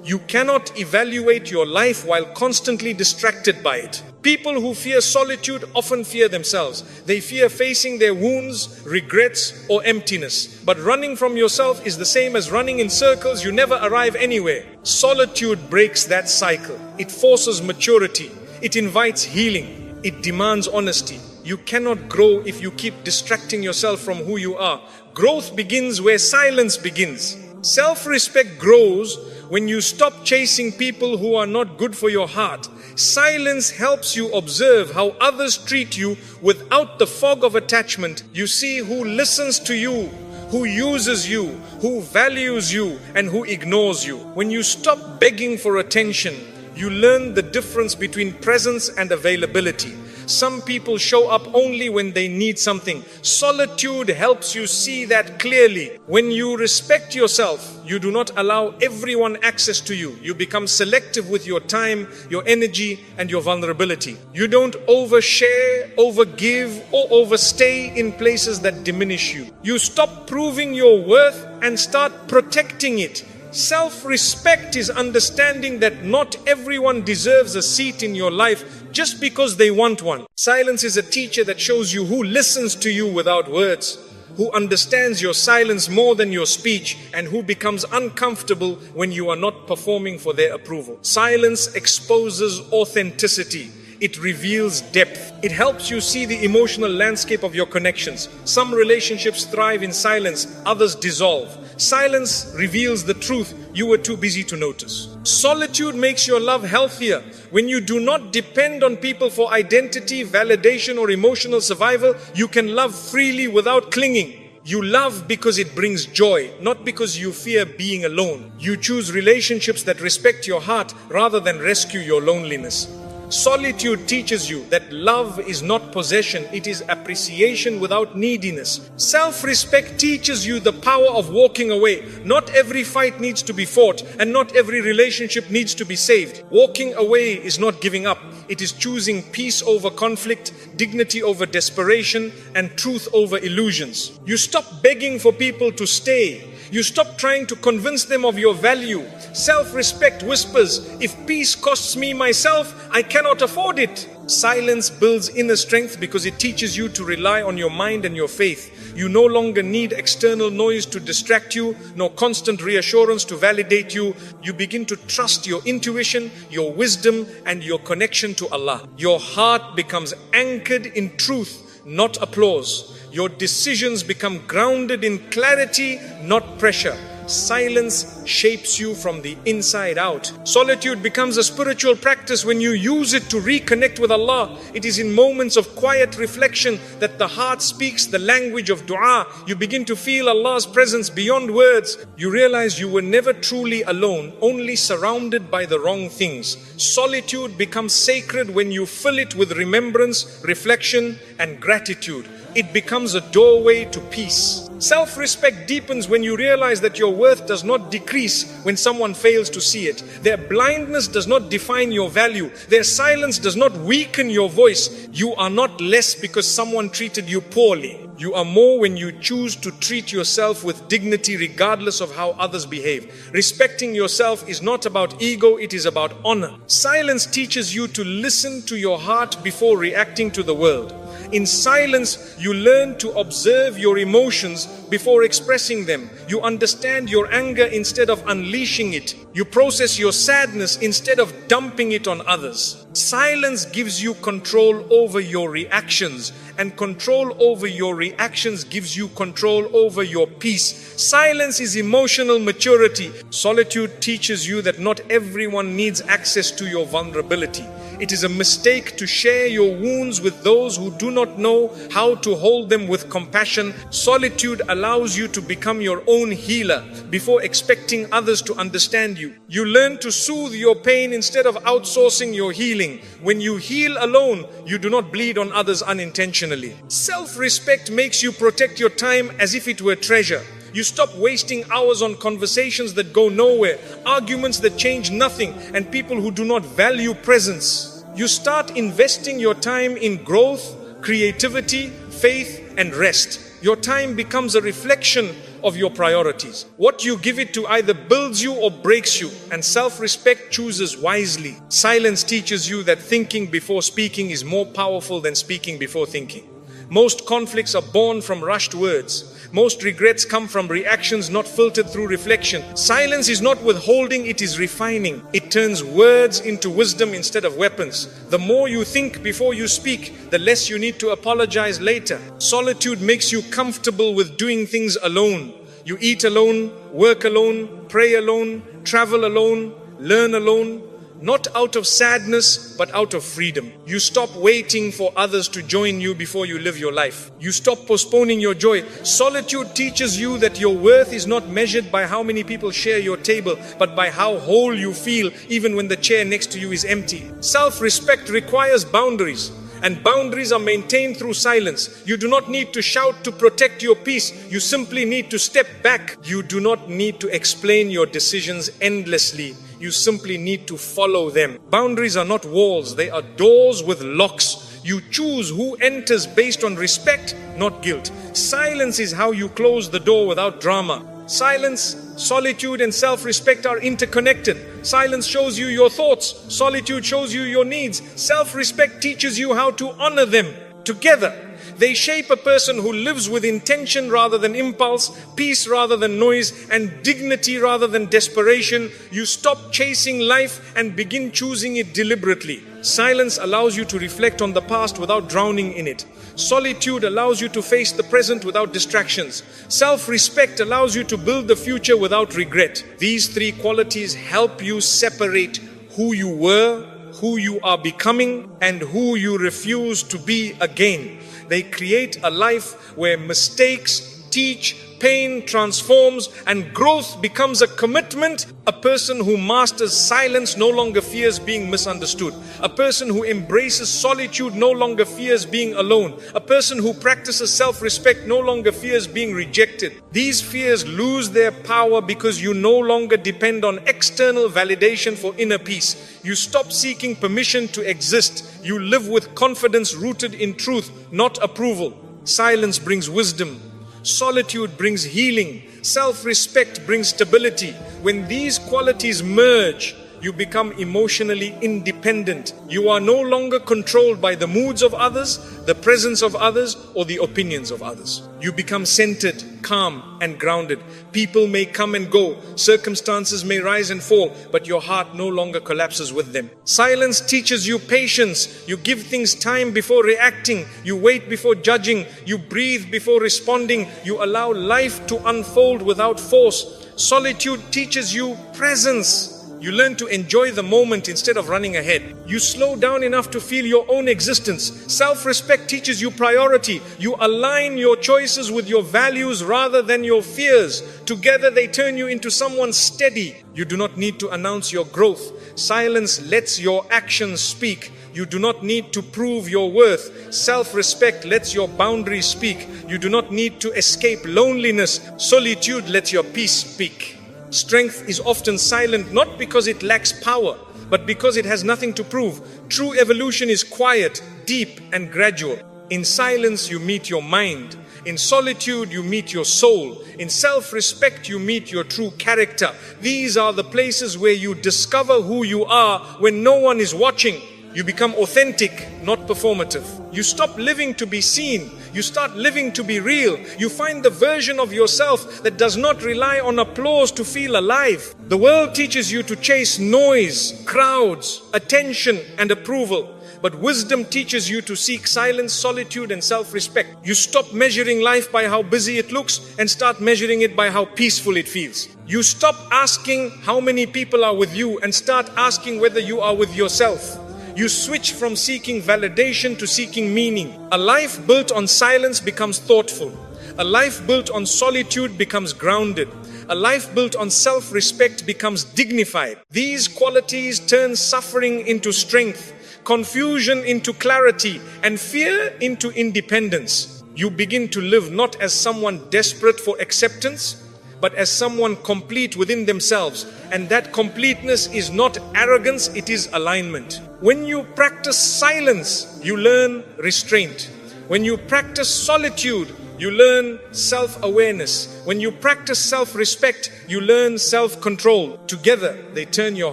You cannot evaluate your life while constantly distracted by it. People who fear solitude often fear themselves. They fear facing their wounds, regrets, or emptiness. But running from yourself is the same as running in circles. You never arrive anywhere. Solitude breaks that cycle. It forces maturity. It invites healing. It demands honesty. You cannot grow if you keep distracting yourself from who you are. Growth begins where silence begins. Self-respect grows when you stop chasing people who are not good for your heart. Silence helps you observe how others treat you without the fog of attachment. You see who listens to you, who uses you, who values you, and who ignores you. When you stop begging for attention, you learn the difference between presence and availability. Some people show up only when they need something. Solitude helps you see that clearly. When you respect yourself, you do not allow everyone access to you. You become selective with your time, your energy, and your vulnerability. You don't overshare, overgive, or overstay in places that diminish you. You stop proving your worth and start protecting it. Self-respect is understanding that not everyone deserves a seat in your life just because they want one. Silence is a teacher that shows you who listens to you without words, who understands your silence more than your speech, and who becomes uncomfortable when you are not performing for their approval. Silence exposes authenticity. It reveals depth. It helps you see the emotional landscape of your connections. Some relationships thrive in silence, others dissolve. Silence reveals the truth you were too busy to notice. Solitude makes your love healthier. When you do not depend on people for identity, validation, or emotional survival, you can love freely without clinging. You love because it brings joy, not because you fear being alone. You choose relationships that respect your heart rather than rescue your loneliness. Solitude teaches you that love is not possession, it is appreciation without neediness. Self-respect teaches you the power of walking away. Not every fight needs to be fought, and not every relationship needs to be saved. Walking away is not giving up. It is choosing peace over conflict, dignity over desperation, and truth over illusions. You stop begging for people to stay. You stop trying to convince them of your value. Self-respect whispers, if peace costs me myself, I cannot afford it. Silence builds inner strength because it teaches you to rely on your mind and your faith. You no longer need external noise to distract you, nor constant reassurance to validate you. You begin to trust your intuition, your wisdom, and your connection to Allah. Your heart becomes anchored in truth, not applause. Your decisions become grounded in clarity, not pressure. Silence shapes you from the inside out. Solitude becomes a spiritual practice when you use it to reconnect with Allah. It is in moments of quiet reflection that the heart speaks the language of dua. You begin to feel Allah's presence beyond words. You realize you were never truly alone, only surrounded by the wrong things. Solitude becomes sacred when you fill it with remembrance, reflection, and gratitude. it becomes a doorway to peace. Self-respect deepens when you realize that your worth does not decrease when someone fails to see it. Their blindness does not define your value. Their silence does not weaken your voice. You are not less because someone treated you poorly. You are more when you choose to treat yourself with dignity regardless of how others behave. Respecting yourself is not about ego, it is about honor. Silence teaches you to listen to your heart before reacting to the world. In silence, you learn to observe your emotions before expressing them. You understand your anger instead of unleashing it. You process your sadness instead of dumping it on others. Silence gives you control over your reactions, and control over your reactions gives you control over your peace. Silence is emotional maturity. Solitude teaches you that not everyone needs access to your vulnerability. It is a mistake to share your wounds with those who do not know how to hold them with compassion. Solitude allows you to become your own healer before expecting others to understand you. You learn to soothe your pain instead of outsourcing your healing. When you heal alone, you do not bleed on others unintentionally. Self-respect makes you protect your time as if it were treasure. You stop wasting hours on conversations that go nowhere, arguments that change nothing, and people who do not value presence. You start investing your time in growth, creativity, faith, and rest. Your time becomes a reflection of your priorities. What you give it to either builds you or breaks you, and self-respect chooses wisely. Silence teaches you that thinking before speaking is more powerful than speaking before thinking. Most conflicts are born from rushed words. Most regrets come from reactions not filtered through reflection. Silence is not withholding, it is refining. It turns words into wisdom instead of weapons. The more you think before you speak, the less you need to apologize later. Solitude makes you comfortable with doing things alone. You eat alone, work alone, pray alone, travel alone, learn alone. Not out of sadness, but out of freedom. You stop waiting for others to join you before you live your life. You stop postponing your joy. Solitude teaches you that your worth is not measured by how many people share your table, but by how whole you feel even when the chair next to you is empty. Self-respect requires boundaries, and boundaries are maintained through silence. You do not need to shout to protect your peace. You simply need to step back. You do not need to explain your decisions endlessly. You simply need to follow them. Boundaries are not walls, they are doors with locks. You choose who enters based on respect, not guilt. Silence is how you close the door without drama. Silence, solitude, and self-respect are interconnected. Silence shows you your thoughts. Solitude shows you your needs. Self-respect teaches you how to honor them. Together, they shape a person who lives with intention rather than impulse, peace rather than noise, and dignity rather than desperation. You stop chasing life and begin choosing it deliberately. Silence allows you to reflect on the past without drowning in it. Solitude allows you to face the present without distractions. Self-respect allows you to build the future without regret. These three qualities help you separate who you were, who you are becoming, and who you refuse to be again. They create a life where mistakes teach, pain transforms, and growth becomes a commitment. A person who masters silence no longer fears being misunderstood. A person who embraces solitude no longer fears being alone. A person who practices self-respect no longer fears being rejected. These fears lose their power because you no longer depend on external validation for inner peace. You stop seeking permission to exist. You live with confidence rooted in truth, not approval. Silence brings wisdom. Solitude brings healing. Self-respect brings stability. When these qualities merge, you become emotionally independent. You are no longer controlled by the moods of others, the presence of others, or the opinions of others. You become centered, calm, and grounded. People may come and go, circumstances may rise and fall, but your heart no longer collapses with them. Silence teaches you patience. You give things time before reacting. You wait before judging. You breathe before responding. You allow life to unfold without force. Solitude teaches you presence. You learn to enjoy the moment instead of running ahead. You slow down enough to feel your own existence. Self-respect teaches you priority. You align your choices with your values rather than your fears. Together they turn you into someone steady. You do not need to announce your growth. Silence lets your actions speak. You do not need to prove your worth. Self-respect lets your boundaries speak. You do not need to escape loneliness. Solitude lets your peace speak. Strength is often silent, not because it lacks power, but because it has nothing to prove. True evolution is quiet, deep, and gradual. In silence, you meet your mind. In solitude, you meet your soul. In self-respect, you meet your true character. These are the places where you discover who you are when no one is watching. You become authentic, not performative. You stop living to be seen. You start living to be real. You find the version of yourself that does not rely on applause to feel alive. The world teaches you to chase noise, crowds, attention, and approval. But wisdom teaches you to seek silence, solitude, and self-respect. You stop measuring life by how busy it looks and start measuring it by how peaceful it feels. You stop asking how many people are with you and start asking whether you are with yourself. You switch from seeking validation to seeking meaning. A life built on silence becomes thoughtful. A life built on solitude becomes grounded. A life built on self-respect becomes dignified. These qualities turn suffering into strength, confusion into clarity, and fear into independence. You begin to live not as someone desperate for acceptance, but as someone complete within themselves. And that completeness is not arrogance, it is alignment. When you practice silence, you learn restraint. When you practice solitude, you learn self-awareness. When you practice self-respect, you learn self-control. Together, they turn your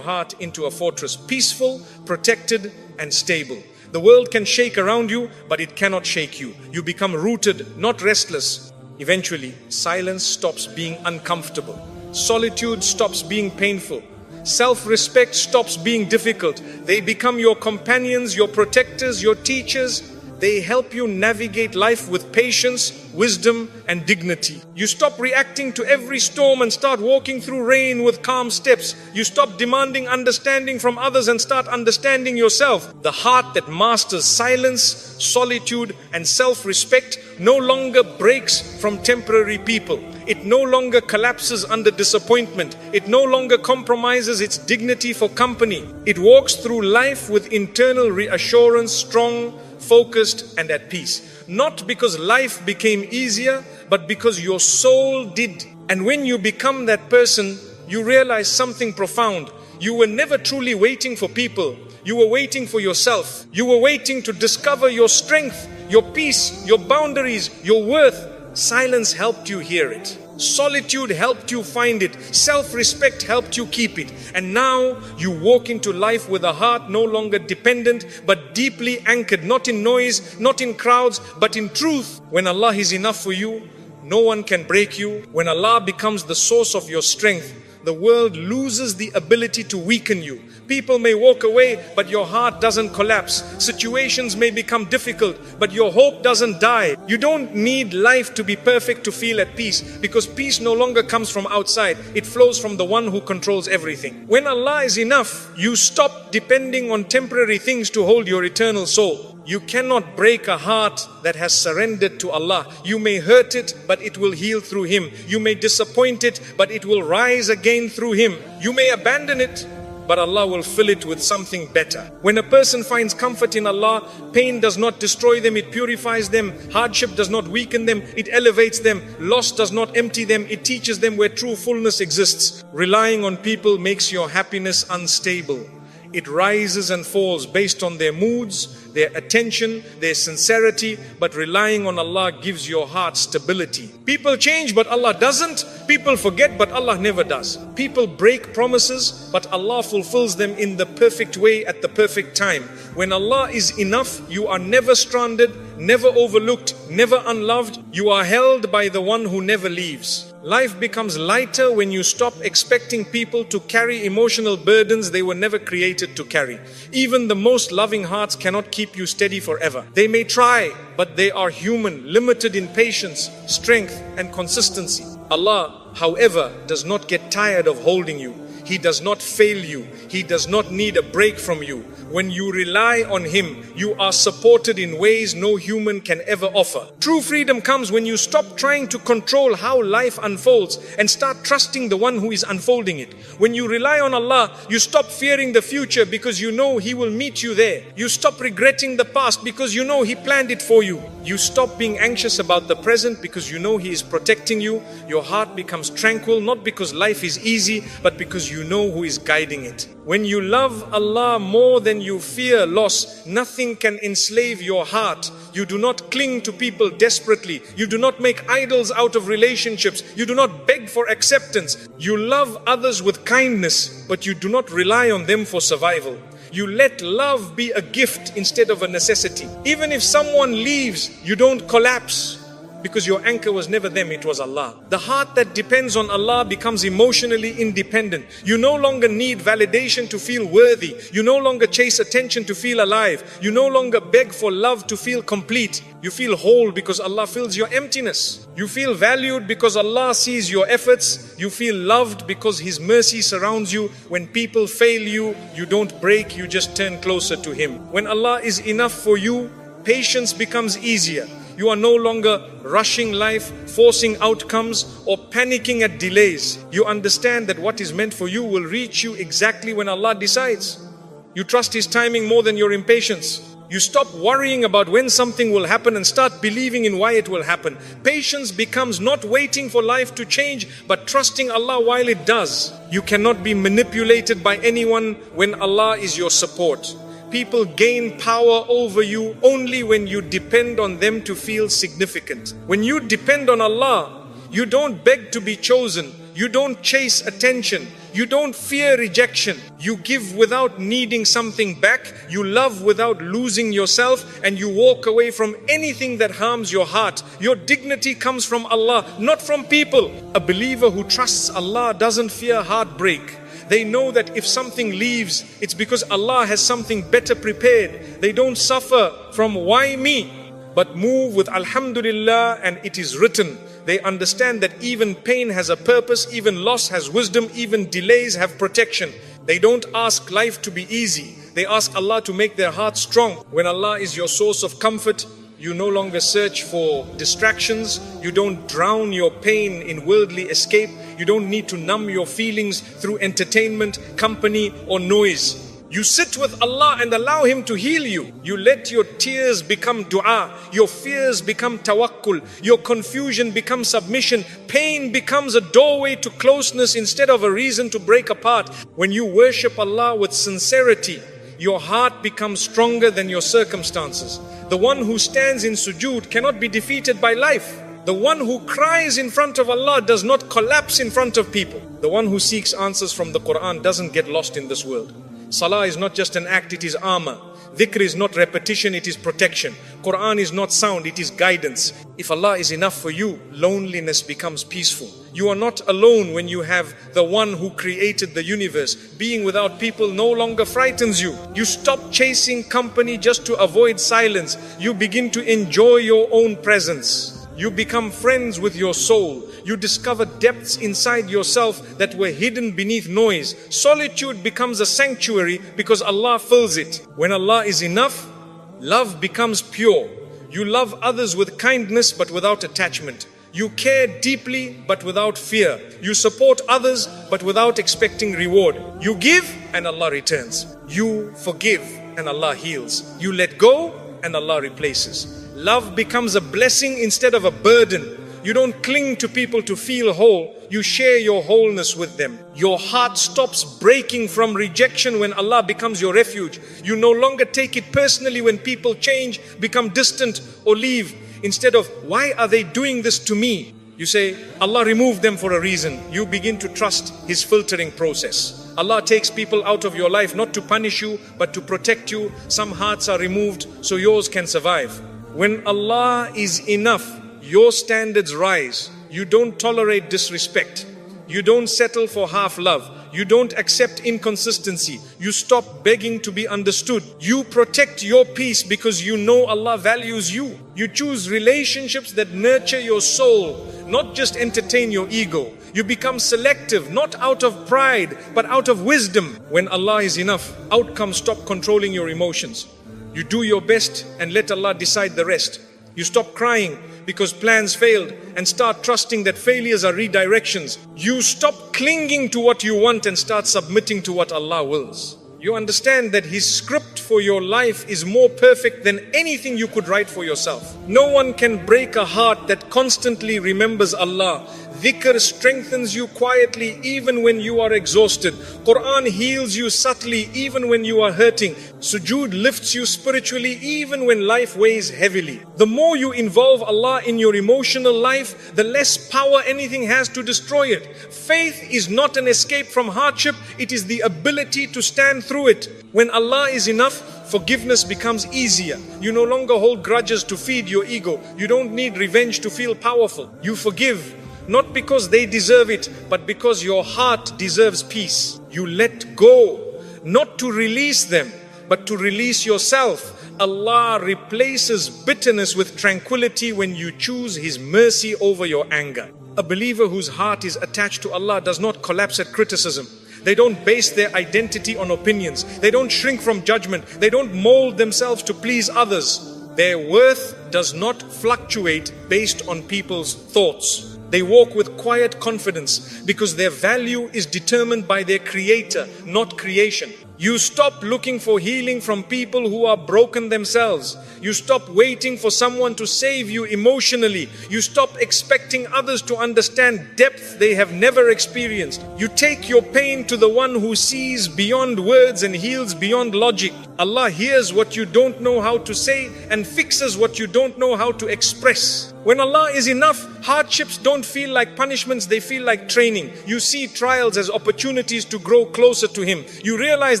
heart into a fortress, peaceful, protected, and stable. The world can shake around you, but it cannot shake you. You become rooted, not restless. Eventually, silence stops being uncomfortable. Solitude stops being painful. Self-respect stops being difficult. They become your companions, your protectors, your teachers. They help you navigate life with patience, wisdom, and dignity. You stop reacting to every storm and start walking through rain with calm steps. You stop demanding understanding from others and start understanding yourself. The heart that masters silence, solitude, and self-respect no longer breaks from temporary people. It no longer collapses under disappointment. It no longer compromises its dignity for company. It walks through life with internal reassurance, strong, focused, and at peace. Not because life became easier, but because your soul did. And when you become that person, you realize something profound. You were never truly waiting for people. You were waiting for yourself. You were waiting to discover your strength, your peace, your boundaries, your worth. Silence helped you hear it. Solitude helped you find it. Self-respect helped you keep it. And now you walk into life with a heart no longer dependent, but deeply anchored, not in noise, not in crowds, but in truth. When Allah is enough for you, no one can break you. When Allah becomes the source of your strength, the world loses the ability to weaken you. People may walk away, but your heart doesn't collapse. Situations may become difficult, but your hope doesn't die. You don't need life to be perfect to feel at peace, because peace no longer comes from outside. It flows from the one who controls everything. When Allah is enough, you stop depending on temporary things to hold your eternal soul. You cannot break a heart that has surrendered to Allah. You may hurt it, but it will heal through Him. You may disappoint it, but it will rise again through Him. You may abandon it, but Allah will fill it with something better. When a person finds comfort in Allah, pain does not destroy them, it purifies them. Hardship does not weaken them, it elevates them. Loss does not empty them, it teaches them where true fullness exists. Relying on people makes your happiness unstable. It rises and falls based on their moods, their attention, their sincerity, but relying on Allah gives your heart stability. People change, but Allah doesn't. People forget, but Allah never does. People break promises, but Allah fulfills them in the perfect way at the perfect time. When Allah is enough, you are never stranded, never overlooked, never unloved. You are held by the one who never leaves. Life becomes lighter when you stop expecting people to carry emotional burdens they were never created to carry. Even the most loving hearts cannot keep you steady forever. They may try, but they are human, limited in patience, strength, and consistency. Allah, however, does not get tired of holding you. He does not fail you. He does not need a break from you. When you rely on Him, you are supported in ways no human can ever offer. True freedom comes when you stop trying to control how life unfolds and start trusting the one who is unfolding it. When you rely on Allah, you stop fearing the future because you know He will meet you there. You stop regretting the past because you know He planned it for you. You stop being anxious about the present because you know He is protecting you. Your heart becomes tranquil, not because life is easy, but because you know who is guiding it. When you love Allah more than you fear loss, nothing can enslave your heart. You do not cling to people desperately. You do not make idols out of relationships. You do not beg for acceptance. You love others with kindness, but you do not rely on them for survival. You let love be a gift instead of a necessity. Even if someone leaves, you don't collapse, because your anchor was never them, it was Allah. The heart that depends on Allah becomes emotionally independent. You no longer need validation to feel worthy. You no longer chase attention to feel alive. You no longer beg for love to feel complete. You feel whole because Allah fills your emptiness. You feel valued because Allah sees your efforts. You feel loved because His mercy surrounds you. When people fail you, you don't break, you just turn closer to Him. When Allah is enough for you, patience becomes easier. You are no longer rushing life, forcing outcomes, or panicking at delays. You understand that what is meant for you will reach you exactly when Allah decides. You trust His timing more than your impatience. You stop worrying about when something will happen and start believing in why it will happen. Patience becomes not waiting for life to change, but trusting Allah while it does. You cannot be manipulated by anyone when Allah is your support. People gain power over you only when you depend on them to feel significant. When you depend on Allah, you don't beg to be chosen. You don't chase attention. You don't fear rejection. You give without needing something back. You love without losing yourself, and you walk away from anything that harms your heart. Your dignity comes from Allah, not from people. A believer who trusts Allah doesn't fear heartbreak. They know that if something leaves, it's because Allah has something better prepared. They don't suffer from why me, but move with Alhamdulillah and it is written. They understand that even pain has a purpose, even loss has wisdom, even delays have protection. They don't ask life to be easy. They ask Allah to make their heart strong. When Allah is your source of comfort, you no longer search for distractions. You don't drown your pain in worldly escape. You don't need to numb your feelings through entertainment, company, or noise. You sit with Allah and allow Him to heal you. You let your tears become dua. Your fears become tawakkul. Your confusion becomes submission. Pain becomes a doorway to closeness instead of a reason to break apart. When you worship Allah with sincerity, your heart becomes stronger than your circumstances. The one who stands in sujood cannot be defeated by life. The one who cries in front of Allah does not collapse in front of people. The one who seeks answers from the Quran doesn't get lost in this world. Salah is not just an act, it is armor. Dhikr is not repetition, it is protection. Quran is not sound, it is guidance. If Allah is enough for you, loneliness becomes peaceful. You are not alone when you have the one who created the universe. Being without people no longer frightens you. You stop chasing company just to avoid silence. You begin to enjoy your own presence. You become friends with your soul. You discover depths inside yourself that were hidden beneath noise. Solitude becomes a sanctuary because Allah fills it. When Allah is enough, love becomes pure. You love others with kindness but without attachment. You care deeply but without fear. You support others but without expecting reward. You give and Allah returns. You forgive and Allah heals. You let go and Allah replaces. Love becomes a blessing instead of a burden. You don't cling to people to feel whole. You share your wholeness with them. Your heart stops breaking from rejection when Allah becomes your refuge. You no longer take it personally when people change, become distant or leave. Instead of, why are they doing this to me? You say, Allah removed them for a reason. You begin to trust His filtering process. Allah takes people out of your life not to punish you, but to protect you. Some hearts are removed so yours can survive. When Allah is enough, your standards rise. You don't tolerate disrespect. You don't settle for half love. You don't accept inconsistency. You stop begging to be understood. You protect your peace because you know Allah values you. You choose relationships that nurture your soul, not just entertain your ego. You become selective, not out of pride, but out of wisdom. When Allah is enough, outcomes stop controlling your emotions. You do your best and let Allah decide the rest. You stop crying because plans failed and start trusting that failures are redirections. You stop clinging to what you want and start submitting to what Allah wills. You understand that His script for your life is more perfect than anything you could write for yourself. No one can break a heart that constantly remembers Allah. Dhikr strengthens you quietly even when you are exhausted. Quran heals you subtly even when you are hurting. Sujood lifts you spiritually even when life weighs heavily. The more you involve Allah in your emotional life, the less power anything has to destroy it. Faith is not an escape from hardship, it is the ability to stand through it. When Allah is enough, forgiveness becomes easier. You no longer hold grudges to feed your ego. You don't need revenge to feel powerful. You forgive, not because they deserve it, but because your heart deserves peace. You let go, not to release them, but to release yourself. Allah replaces bitterness with tranquility when you choose His mercy over your anger. A believer whose heart is attached to Allah does not collapse at criticism. They don't base their identity on opinions. They don't shrink from judgment. They don't mold themselves to please others. Their worth does not fluctuate based on people's thoughts. They walk with quiet confidence because their value is determined by their Creator, not creation. You stop looking for healing from people who are broken themselves. You stop waiting for someone to save you emotionally. You stop expecting others to understand depth they have never experienced. You take your pain to the one who sees beyond words and heals beyond logic. Allah hears what you don't know how to say and fixes what you don't know how to express. When Allah is enough, hardships don't feel like punishments, they feel like training. You see trials as opportunities to grow closer to Him. You realize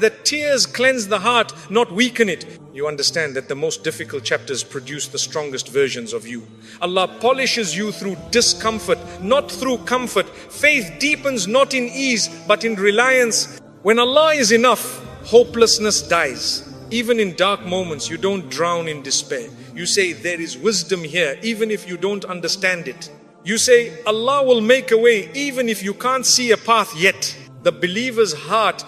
that tears cleanse the heart, not weaken it. You understand that the most difficult chapters produce the strongest versions of you. Allah polishes you through discomfort, not through comfort. Faith deepens not in ease, but in reliance. When Allah is enough, hopelessness dies. Even in dark moments, you don't drown in despair. You say, there is wisdom here, even if you don't understand it. You say, Allah will make a way, even if you can't see a path yet. The believer's heart